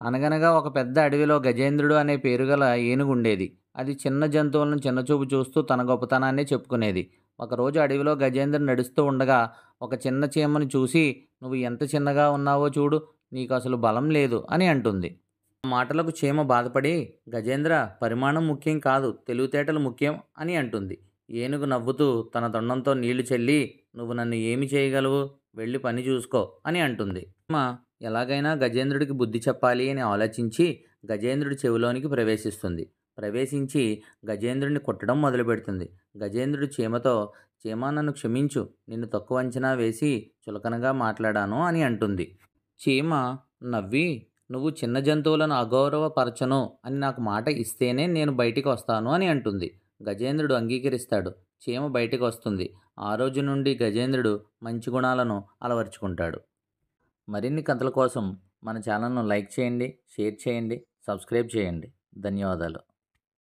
అనగనగా ఒక పెద్ద అడవిలో గజేంద్రుడు అనే పేరుగల ఏనుగుండేది. అది చిన్న జంతువులను చిన్నచూపు చూస్తూ తన గొప్పతనాన్నే చెప్పుకునేది. ఒకరోజు అడవిలో గజేంద్రుడు నడుస్తూ ఉండగా ఒక చిన్న చీమను చూసి, "నువ్వు ఎంత చిన్నగా ఉన్నావో చూడు, నీకు అసలు బలం లేదు" అని అంటుంది. ఆ మాటలకు చీమ బాధపడి, "గజేంద్ర, పరిమాణం ముఖ్యం కాదు, తెలివితేటలు ముఖ్యం" అని అంటుంది. ఏనుగు నవ్వుతూ తన తొండంతో నీళ్లు చల్లి, "నువ్వు నన్ను ఏమి చేయగలవు? వెళ్ళి పని చూసుకో" అని అంటుంది. చీమ ఎలాగైనా గజేంద్రుడికి బుద్ధి చెప్పాలి అని ఆలోచించి గజేంద్రుడి చెవిలోనికి ప్రవేశించి గజేంద్రుడిని కుట్టడం మొదలుపెడుతుంది. గజేంద్రుడు చీమతో, "చీమ, నన్ను క్షమించు, నిన్ను తక్కువ అంచనా వేసి చులకనగా మాట్లాడాను" అని అంటుంది. చీమ నవ్వి, "నువ్వు చిన్న జంతువులను అగౌరవపరచను అని నాకు మాట ఇస్తేనే నేను బయటికి వస్తాను" అని అంటుంది. గజేంద్రుడు అంగీకరిస్తాడు. చీమ బయటికి వస్తుంది. ఆ రోజు నుండి గజేంద్రుడు మంచి గుణాలను అలవర్చుకుంటాడు. మరిన్ని కథల కోసం మన ఛానల్ను లైక్ చేయండి, షేర్ చేయండి, సబ్స్క్రైబ్ చేయండి. ధన్యవాదాలు.